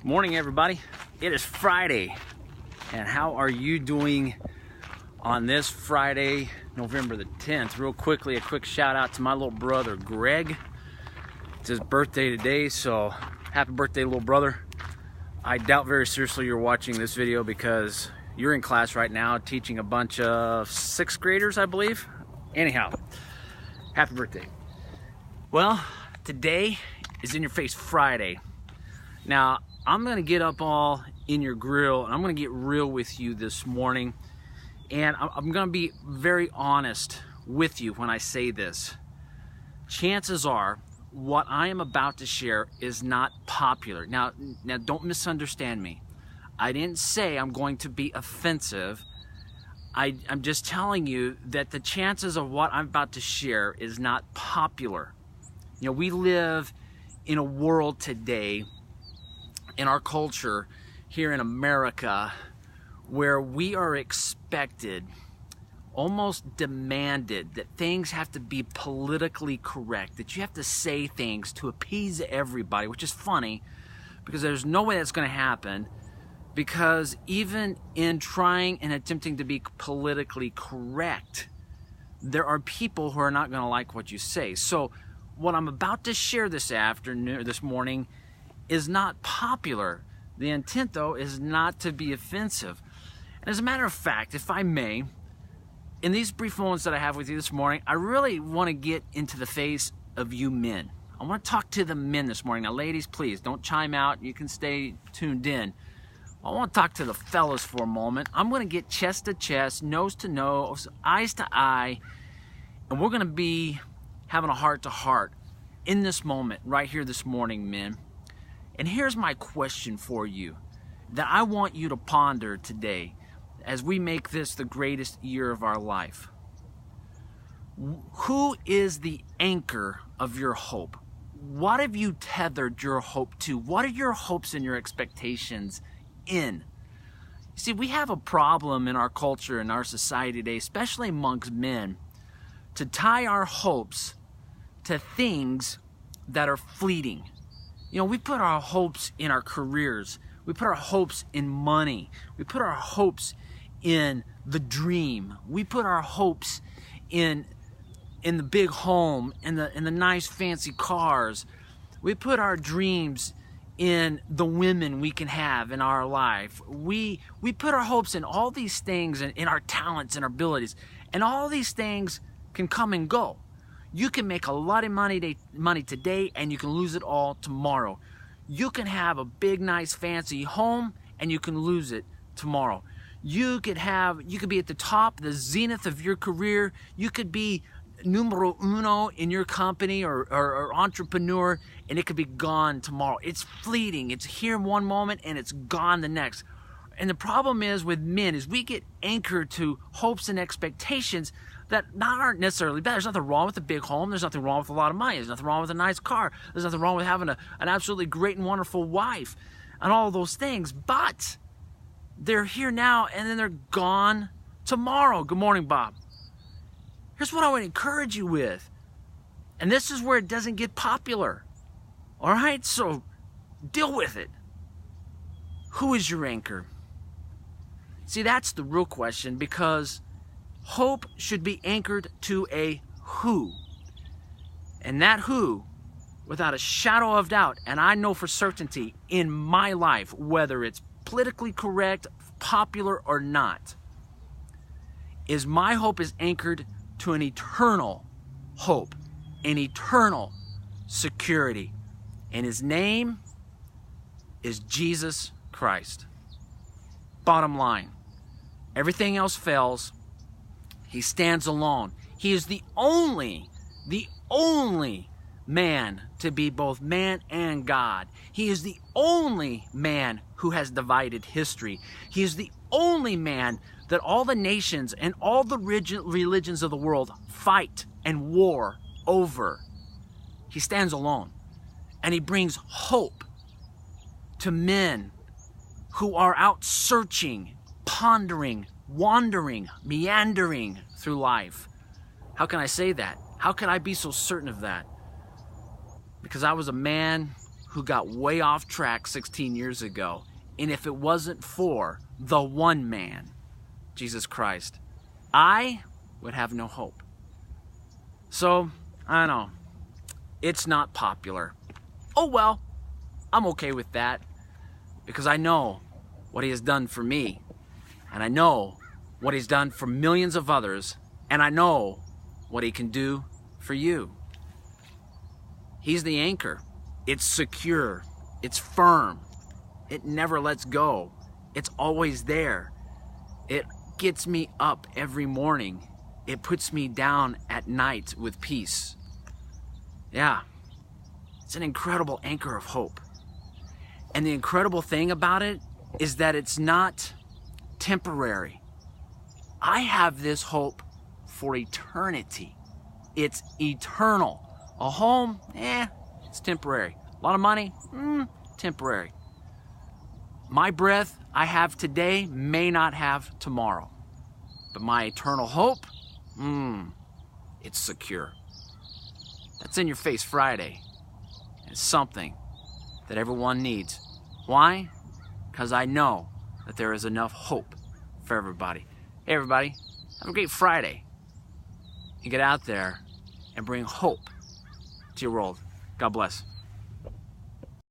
Morning, everybody. It is Friday, and how are you doing on this Friday, November the 10th? Real quickly, a quick shout out to my little brother, Greg. It's his birthday today, so happy birthday, little brother. I doubt very seriously you're watching this video because you're in class right now teaching a bunch of 6th graders, I believe. Anyhow, happy birthday. Well, today is In Your Face Friday. Now, I'm going to get up all in your grill, and I'm going to get real with you this morning. And I'm going to be very honest with you when I say this. Chances are, what I am about to share is not popular. Now don't misunderstand me. I didn't say I'm going to be offensive. I'm just telling you that the chances of what I'm about to share is not popular. You know, we live in a world today, in our culture here in America, where we are expected, almost demanded, that things have to be politically correct, that you have to say things to appease everybody, which is funny because there's no way that's going to happen, because even in trying and attempting to be politically correct, there are people who are not going to like what you say. So what I'm about to share this morning is not popular. The intent, though, is not to be offensive. And as a matter of fact, if I may, in these brief moments that I have with you this morning, I really want to get into the face of you men. I want to talk to the men this morning. Now, ladies, please don't chime out. You can stay tuned in. I want to talk to the fellas for a moment. I'm going to get chest to chest, nose to nose, eyes to eye, and we're going to be having a heart to heart in this moment right here this morning, men. And here's my question for you that I want you to ponder today as we make this the greatest year of our life. Who is the anchor of your hope? What have you tethered your hope to? What are your hopes and your expectations in? See, we have a problem in our culture, in our society today, especially amongst men, to tie our hopes to things that are fleeting. You know, we put our hopes in our careers. We put our hopes in money. We put our hopes in the dream. We put our hopes in the big home, in the nice fancy cars. We put our dreams in the women we can have in our life. We put our hopes in all these things, and in our talents and our abilities. And all these things can come and go. You can make a lot of money today, and you can lose it all tomorrow. You can have a big, nice, fancy home, and you can lose it tomorrow. You could be at the top, the zenith of your career. You could be numero uno in your company or entrepreneur, and it could be gone tomorrow. It's fleeting. It's here one moment, and it's gone the next. And the problem is with men is we get anchored to hopes and expectations that aren't necessarily bad. There's nothing wrong with a big home. There's nothing wrong with a lot of money. There's nothing wrong with a nice car. There's nothing wrong with having an absolutely great and wonderful wife and all those things. But they're here now, and then they're gone tomorrow. Good morning, Bob. Here's what I would encourage you with. And this is where it doesn't get popular. All right? So deal with it. Who is your anchor? See, that's the real question, because hope should be anchored to a who. And that who, without a shadow of doubt, and I know for certainty in my life, whether it's politically correct, popular or not, is my hope is anchored to an eternal hope, an eternal security. And his name is Jesus Christ. Bottom line, everything else fails. He stands alone. He is the only man to be both man and God. He is the only man who has divided history. He is the only man that all the nations and all the religions of the world fight and war over. He stands alone, and he brings hope to men who are out searching, pondering, wandering, meandering through life. How can I say that? How can I be so certain of that? Because I was a man who got way off track 16 years ago. And if it wasn't for the one man, Jesus Christ, I would have no hope. So, I don't know. It's not popular. Oh well, I'm okay with that because I know what he has done for me, and I know what he's done for millions of others, and I know what he can do for you. He's the anchor. It's secure. It's firm. It never lets go. It's always there. It gets me up every morning. It puts me down at night with peace. Yeah, it's an incredible anchor of hope. And the incredible thing about it is that it's not temporary. I have this hope for eternity. It's eternal. A home, it's temporary. A lot of money, temporary. My breath I have today may not have tomorrow. But my eternal hope, it's secure. That's In Your Face Friday. It's something that everyone needs. Why? Because I know that there is enough hope for everybody. Hey everybody, have a great Friday. And get out there and bring hope to your world. God bless.